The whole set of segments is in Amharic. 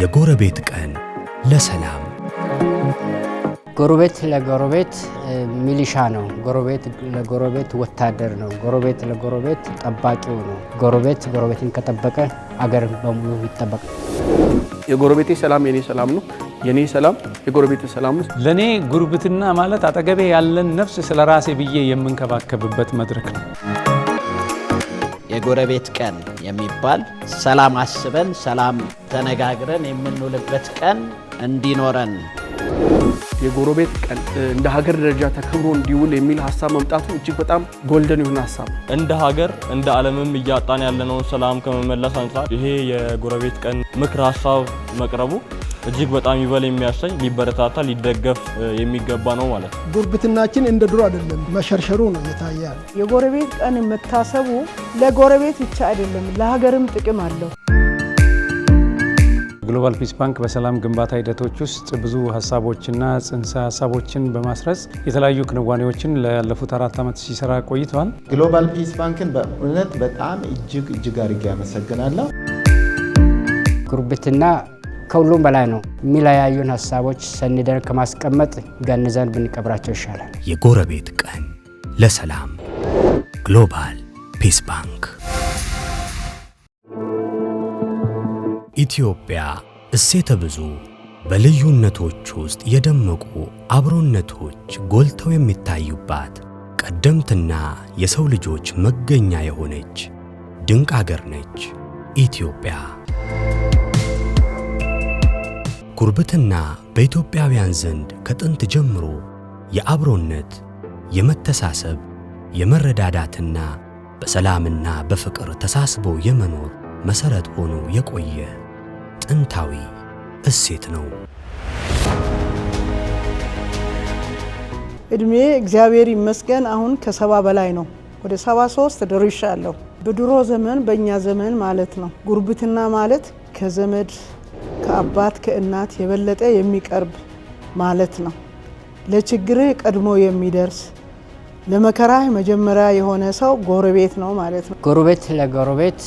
የጎረቤት ቀን ለሰላም። ጎረቤት ለጎረቤት ሚሊሻ ነው። ጎረቤት ለጎረቤት ወታደር ነው። ጎረቤት ለጎረቤት ጠባቂው ነው። ጎረቤት ጎረቤትን ከጠበቀ አገር በሙሉ ይጠበቃል። የጎረቤቴ ሰላም የኔ ሰላም ነው። የኔ ሰላም የጎረቤቴ ሰላም ነው። ለኔ ጉርብትና ማለት አጠገቤ ያለን ነፍስ ስለራሴ ብዬ የምንከባከብበት መድረክ ነው። የጎረቤት ቀን የሚባል ሰላም አስበን ሰላም ተነጋግረን የምንውልበት ቀን እንዲኖረን የጎረቤት ቀን እንደ ሀገር ደረጃ ተከብሮ እንዲውል የሚል ሐሳብ መምጣቱ እጅግ በጣም ጎልደን የሆነ ሐሳብ ነው። እንደ ሀገር እንደ ዓለምም እያጣን ያለነው ሰላም ከመመለስ አንፃር ይሄ የጎረቤት ቀን ምክር ሐሳብ መቅረቡ እጅግ በጣም ይበል የሚያሰኝ ሊበረታታ ሊደገፍ የሚገባ ነው ማለት ነው። ጉርብትናችን እንደ ድሮ አይደለም፣ መሸርሸሩ ነው የታያል። የጎረቤት ቀን መታሰቡ ለጎረቤት ብቻ አይደለም ለሀገርም ጥቅም አለው። ግሎባል ፒስ ባንክ በሰላም ግንባታ ሂደቶች ውስጥ ብዙ ሀሳቦችና ጽንሰ ሀሳቦችን በማስረጽ የተለያዩ ክንዋኔዎችን ላለፉት 4 ዓመት ሲሰራ ቆይቷል። ግሎባል ፒስ ባንክን በእውነት በጣም እጅግ አድርጌ አመሰግናለሁ። ጉርብትና ከሁሉም በላይ ነው። የሚለያዩን ሀሳቦች ሰንደን ከማስቀመጥ ገንዘን ብንቀብራቸው ይሻላል። የጎረቤት ቀን ለሰላም። ግሎባል ፒስ ባንክ። ኢትዮጵያ እሴተ ብዙ በልዩነቶች ውስጥ የደመቁ አብሮነቶች ጎልተው የሚታዩባት ቀደምትና የሰው ልጆች መገኛ የሆነች ድንቅ አገር ነች ኢትዮጵያ። ጉርብትና በኢትዮጵያውያን ዘንድ ከጥንት ጀምሮ የአብሮነት፣ የመተሳሰብ፣ የመረዳዳትና በሰላምና በፍቅር ተሳስቦ የመኖር መሰረት ሆኖ የቆየ ጥንታዊ እሴት ነው። እድሜ እግዚአብሔር ይመስገን አሁን ከ70 በላይ ነው። ወደ 73 ደርሻለሁ። በድሮ ዘመን በእኛ ዘመን ማለት ነው ጉርብትና ማለት ከዘመድ ከአባት ከእናት የበለጠ የሚቀርብ ማለት ነው። ለችግርህ ቀድሞ የሚደርስ ለመከራህ መጀመሪያ የሆነ ሰው ጎረቤት ነው ማለት ነው። ጎረቤት ለጎረቤት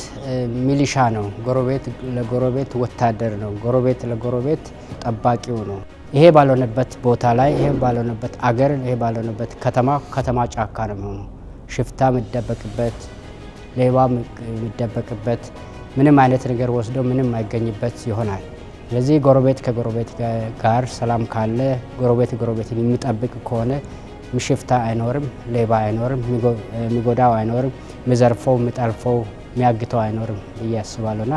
ሚሊሻ ነው። ጎረቤት ለጎረቤት ወታደር ነው። ጎረቤት ለጎረቤት ጠባቂው ነው። ይሄ ባልሆነበት ቦታ ላይ ይሄ ባልሆነበት አገር ይሄ ባልሆነበት ከተማ ጫካ ነው የሚሆነው። ሽፍታ የሚደበቅበት፣ ሌባ የሚደበቅበት፣ ምንም አይነት ነገር ወስዶ ምንም አይገኝበት ይሆናል። ስለዚህ ጎረቤት ከጎረቤት ጋር ሰላም ካለ ጎረቤት ጎረቤትን የሚጠብቅ ከሆነ ሽፍታ አይኖርም፣ ሌባ አይኖርም፣ የሚጎዳው አይኖርም፣ የሚዘርፈው የሚጠልፈው የሚያግተው አይኖርም ብዬ አስባለሁና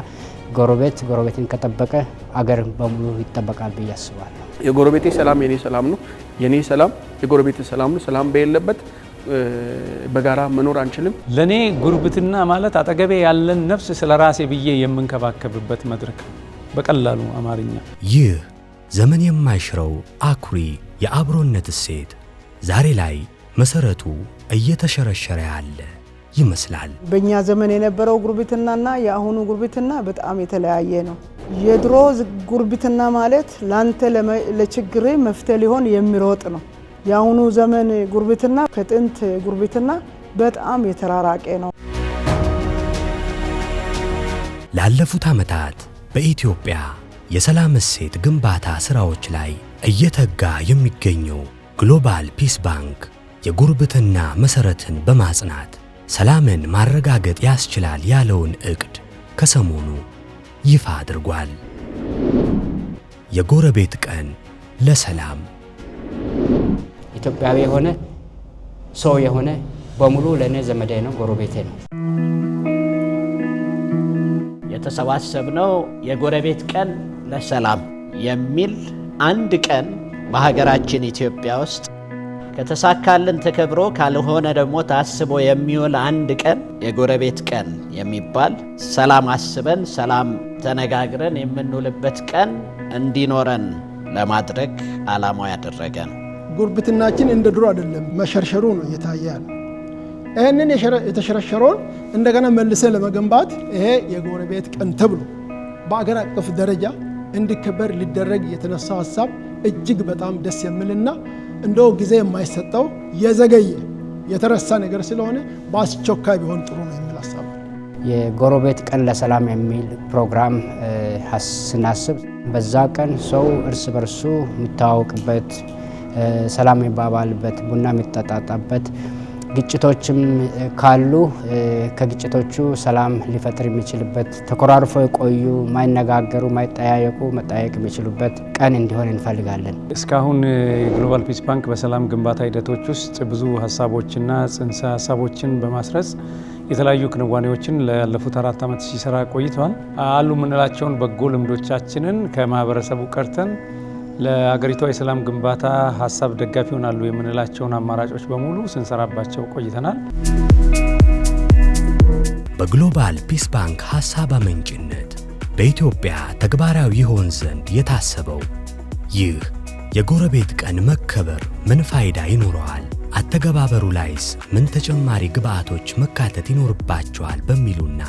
ጎረቤት ጎረቤትን ከጠበቀ አገር በሙሉ ይጠበቃል ብዬ አስባለሁ። የጎረቤቴ ሰላም የኔ ሰላም ነው። የኔ ሰላም የጎረቤቴ ሰላም ነው። ሰላም በሌለበት በጋራ መኖር አንችልም። ለኔ ጉርብትና ማለት አጠገቤ ያለን ነፍስ ስለራሴ ብዬ የምንከባከብበት መድረክ ነው። በቀላሉ አማርኛ ይህ ዘመን የማይሽረው አኩሪ የአብሮነት እሴት ዛሬ ላይ መሰረቱ እየተሸረሸረ ያለ ይመስላል። በእኛ ዘመን የነበረው ጉርብትናና የአሁኑ ጉርብትና በጣም የተለያየ ነው። የድሮ ጉርብትና ማለት ላንተ ለችግር መፍትሄ ሊሆን የሚሮጥ ነው። የአሁኑ ዘመን ጉርብትና ከጥንት ጉርብትና በጣም የተራራቀ ነው። ላለፉት ዓመታት በኢትዮጵያ የሰላም እሴት ግንባታ ሥራዎች ላይ እየተጋ የሚገኘው ግሎባል ፒስ ባንክ የጉርብትና መሠረትን በማጽናት ሰላምን ማረጋገጥ ያስችላል ያለውን ዕቅድ ከሰሞኑ ይፋ አድርጓል። የጎረቤት ቀን ለሰላም። ኢትዮጵያዊ የሆነ ሰው የሆነ በሙሉ ለእኔ ዘመዴ ነው፣ ጎረቤቴ ነው። የተሰባሰብነው የጎረቤት ቀን ለሰላም የሚል አንድ ቀን በሀገራችን ኢትዮጵያ ውስጥ ከተሳካልን ተከብሮ ካልሆነ ደግሞ ታስቦ የሚውል አንድ ቀን የጎረቤት ቀን የሚባል ሰላም አስበን ሰላም ተነጋግረን የምንውልበት ቀን እንዲኖረን ለማድረግ ዓላማው ያደረገ ነው። ጉርብትናችን እንደ ድሮ አይደለም፣ መሸርሸሩ ነው የታያል። ይህንን የተሸረሸረውን እንደገና መልሰን ለመገንባት ይሄ የጎረቤት ቀን ተብሎ በአገር አቀፍ ደረጃ እንዲከበር ሊደረግ የተነሳው ሀሳብ እጅግ በጣም ደስ የሚልና እንደው ጊዜ የማይሰጠው የዘገየ የተረሳ ነገር ስለሆነ በአስቸኳይ ቢሆን ጥሩ ነው የሚል ሀሳብ። የጎረቤት ቀን ለሰላም የሚል ፕሮግራም ስናስብ በዛ ቀን ሰው እርስ በርሱ የሚተዋወቅበት፣ ሰላም የሚባባልበት፣ ቡና የሚጠጣጣበት፣ ግጭቶችም ካሉ ከግጭቶቹ ሰላም ሊፈጥር የሚችልበት፣ ተኮራርፎ የቆዩ ማይነጋገሩ ማይጠያየቁ መጠያየቅ የሚችሉበት ቀን እንዲሆን እንፈልጋለን። እስካሁን የግሎባል ፒስ ባንክ በሰላም ግንባታ ሂደቶች ውስጥ ብዙ ሀሳቦችና ጽንሰ ሀሳቦችን በማስረጽ የተለያዩ ክንዋኔዎችን ላለፉት 4 ዓመት ሲሰራ ቆይቷል። አሉ የምንላቸውን በጎ ልምዶቻችንን ከማህበረሰቡ ቀርተን ለሀገሪቷ የሰላም ግንባታ ሀሳብ ደጋፊ ይሆናሉ የምንላቸውን አማራጮች በሙሉ ስንሰራባቸው ቆይተናል። በግሎባል ፒስ ባንክ ሀሳብ አመንጭነት በኢትዮጵያ ተግባራዊ ይሆን ዘንድ የታሰበው ይህ የጎረቤት ቀን መከበር ምን ፋይዳ ይኖረዋል? አተገባበሩ ላይስ ምን ተጨማሪ ግብአቶች መካተት ይኖርባቸዋል? በሚሉና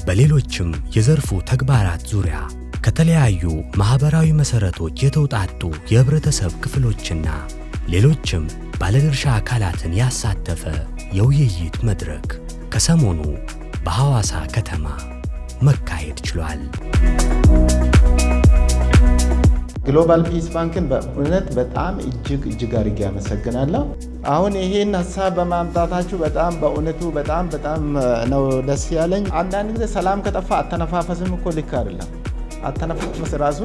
በሌሎችም የዘርፉ ተግባራት ዙሪያ ከተለያዩ ማህበራዊ መሰረቶች የተውጣጡ የህብረተሰብ ክፍሎችና ሌሎችም ባለድርሻ አካላትን ያሳተፈ የውይይት መድረክ ከሰሞኑ በሐዋሳ ከተማ መካሄድ ችሏል። ግሎባል ፒስ ባንክን በእውነት በጣም እጅግ አድርጌ አመሰግናለሁ። አሁን ይሄን ሀሳብ በማምጣታችሁ በእውነቱ በጣም ነው ደስ ያለኝ። አንዳንድ ጊዜ ሰላም ከጠፋ አተነፋፈስም እኮ ልክ አይደለም። አተነፋፈስ ራሱ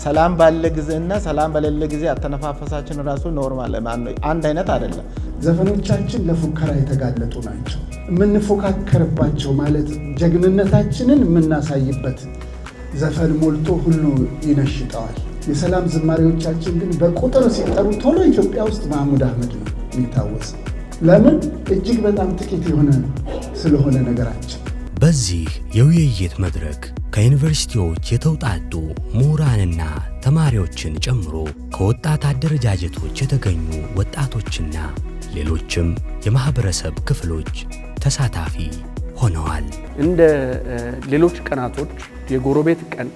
ሰላም ባለ ጊዜና ሰላም በሌለ ጊዜ አተነፋፈሳችን ራሱ ኖርማል አንድ አይነት አይደለም። ዘፈኖቻችን ለፉከራ የተጋለጡ ናቸው። የምንፎካከርባቸው ማለት ጀግንነታችንን የምናሳይበት ዘፈን ሞልቶ ሁሉ ይነሽጠዋል። የሰላም ዝማሬዎቻችን ግን በቁጥር ሲጠሩ ቶሎ ኢትዮጵያ ውስጥ ማህሙድ አህመድ ነው የሚታወስ። ለምን? እጅግ በጣም ጥቂት የሆነ ስለሆነ ነገራችን። በዚህ የውይይት መድረክ ከዩኒቨርሲቲዎች የተውጣጡ ምሁራንና ተማሪዎችን ጨምሮ ከወጣት አደረጃጀቶች የተገኙ ወጣቶችና ሌሎችም የማህበረሰብ ክፍሎች ተሳታፊ ሆነዋል። እንደ ሌሎች ቀናቶች የጎረቤት ቀን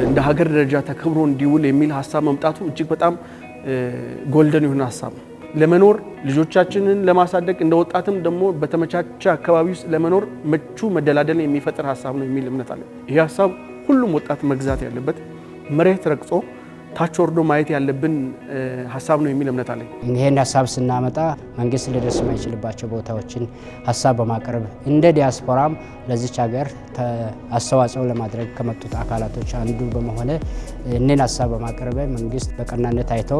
እንደ ሀገር ደረጃ ተከብሮ እንዲውል የሚል ሀሳብ መምጣቱ እጅግ በጣም ጎልደን የሆነ ሀሳብ ነው። ለመኖር ልጆቻችንን ለማሳደግ እንደ ወጣትም ደግሞ በተመቻቸ አካባቢ ውስጥ ለመኖር ምቹ መደላደል የሚፈጥር ሀሳብ ነው የሚል እምነት አለ። ይህ ሀሳብ ሁሉም ወጣት መግዛት ያለበት መሬት ረግጾ ታች ወርዶ ማየት ያለብን ሀሳብ ነው የሚል እምነት አለ። ይሄን ሀሳብ ስናመጣ መንግስት ሊደርስ የማይችልባቸው ቦታዎችን ሀሳብ በማቅረብ እንደ ዲያስፖራም ለዚች ሀገር አስተዋጽኦ ለማድረግ ከመጡት አካላቶች አንዱ በመሆነ እኔን ሀሳብ በማቅረብ መንግስት በቀናነት አይቶ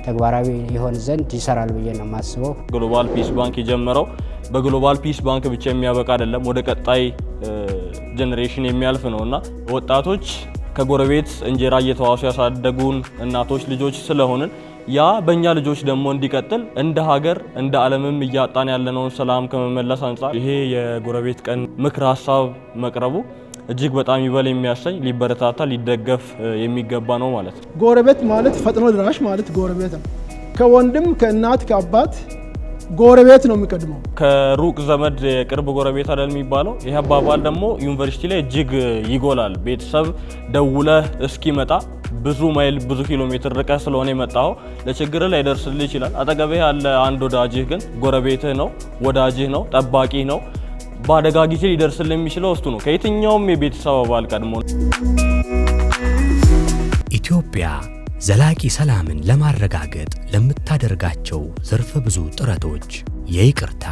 ተግባራዊ ይሆን ዘንድ ይሰራል ብዬ ነው የማስበው። ግሎባል ፒስ ባንክ የጀመረው በግሎባል ፒስ ባንክ ብቻ የሚያበቃ አይደለም፣ ወደ ቀጣይ ጄኔሬሽን የሚያልፍ ነውና ወጣቶች ከጎረቤት እንጀራ እየተዋሱ ያሳደጉን እናቶች ልጆች ስለሆንን ያ በእኛ ልጆች ደግሞ እንዲቀጥል እንደ ሀገር እንደ ዓለምም እያጣን ያለነውን ሰላም ከመመለስ አንጻር ይሄ የጎረቤት ቀን ምክር ሀሳብ መቅረቡ እጅግ በጣም ይበል የሚያሰኝ ሊበረታታ ሊደገፍ የሚገባ ነው ማለት ነው። ጎረቤት ማለት ፈጥኖ ድራሽ ማለት ጎረቤት ነው። ከወንድም ከእናት ከአባት ጎረቤት ነው የሚቀድመው። ከሩቅ ዘመድ የቅርብ ጎረቤት አይደል የሚባለው። ይህ አባባል ደግሞ ዩኒቨርሲቲ ላይ እጅግ ይጎላል። ቤተሰብ ደውለህ እስኪመጣ ብዙ ማይል ብዙ ኪሎ ሜትር ርቀህ ስለሆነ የመጣው ለችግር ላይ ደርስልህ ይችላል። አጠገብህ ያለ አንድ ወዳጅህ ግን ጎረቤትህ ነው፣ ወዳጅህ ነው፣ ጠባቂህ ነው። በአደጋ ጊዜ ሊደርስልህ የሚችለው እሱ ነው ከየትኛውም የቤተሰብ አባል ቀድሞ። ኢትዮጵያ ዘላቂ ሰላምን ለማረጋገጥ ለምታደርጋቸው ዘርፈ ብዙ ጥረቶች የይቅርታ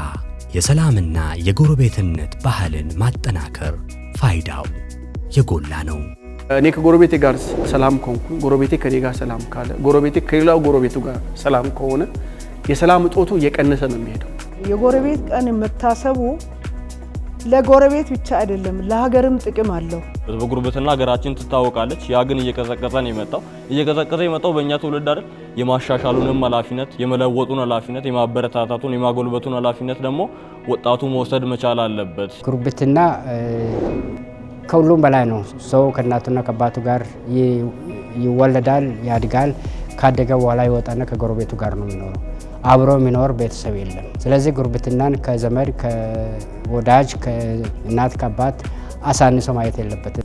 የሰላምና የጎረቤትነት ባህልን ማጠናከር ፋይዳው የጎላ ነው። እኔ ከጎረቤቴ ጋር ሰላም ከሆንኩ፣ ጎረቤቴ ከኔ ጋር ሰላም ካለ፣ ጎረቤቴ ከሌላው ጎረቤቱ ጋር ሰላም ከሆነ የሰላም እጦቱ እየቀነሰ ነው የሚሄደው። የጎረቤት ቀን መታሰቡ ለጎረቤት ብቻ አይደለም ለሀገርም ጥቅም አለው። በጉርብትና ሀገራችን ትታወቃለች። ያ ግን እየቀዘቀዘ ነው የመጣው። እየቀዘቀዘ የመጣው በእኛ ትውልድ አይደል። የማሻሻሉንም ኃላፊነት፣ የመለወጡን ኃላፊነት፣ የማበረታታቱን የማጎልበቱን ኃላፊነት ደግሞ ወጣቱ መውሰድ መቻል አለበት። ጉርብትና ከሁሉም በላይ ነው። ሰው ከእናቱና ከአባቱ ጋር ይወለዳል፣ ያድጋል። ካደገ በኋላ ይወጣና ከጎረቤቱ ጋር ነው የሚኖረው። አብሮ የሚኖር ቤተሰብ የለም። ስለዚህ ጉርብትናን ከዘመድ ከወዳጅ ከእናት ከአባት አሳንሶ ማየት የለበትም።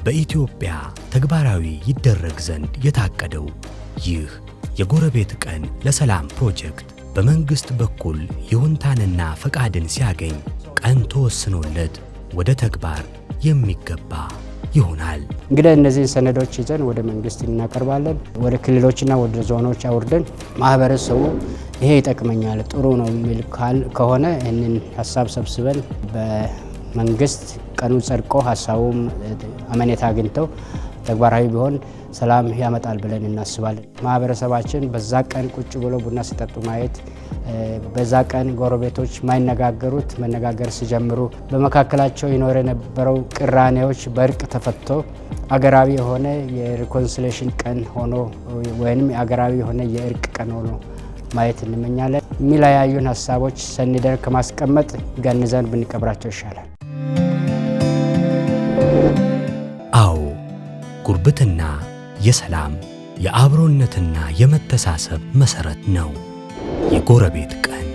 በኢትዮጵያ ተግባራዊ ይደረግ ዘንድ የታቀደው ይህ የጎረቤት ቀን ለሰላም ፕሮጀክት በመንግስት በኩል ይሁንታንና ፈቃድን ሲያገኝ ቀን ተወስኖለት ወደ ተግባር የሚገባ ይሆናል። እንግዲህ እነዚህን ሰነዶች ይዘን ወደ መንግስት እናቀርባለን። ወደ ክልሎችና ወደ ዞኖች አውርደን ማህበረሰቡ ይሄ ይጠቅመኛል ጥሩ ነው የሚል ከሆነ ይህንን ሀሳብ ሰብስበን በመንግስት ቀኑ ጸድቆ ሀሳቡም አመኔታ አግኝተው ተግባራዊ ቢሆን ሰላም ያመጣል ብለን እናስባለን። ማህበረሰባችን በዛ ቀን ቁጭ ብሎ ቡና ሲጠጡ ማየት፣ በዛ ቀን ጎረቤቶች ማይነጋገሩት መነጋገር ሲጀምሩ፣ በመካከላቸው ይኖር የነበረው ቅራኔዎች በእርቅ ተፈቶ አገራዊ የሆነ የሪኮንሲሌሽን ቀን ሆኖ ወይም አገራዊ የሆነ የእርቅ ቀን ሆኖ ማየት እንመኛለን። የሚለያዩን ሀሳቦች ሰንደን ከማስቀመጥ ገንዘን ብንቀብራቸው ይሻላል። አዎ ጉርብትና የሰላም የአብሮነትና የመተሳሰብ መሰረት ነው። የጎረቤት ቀን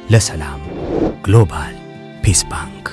ለሰላም ግሎባል ፒስ ባንክ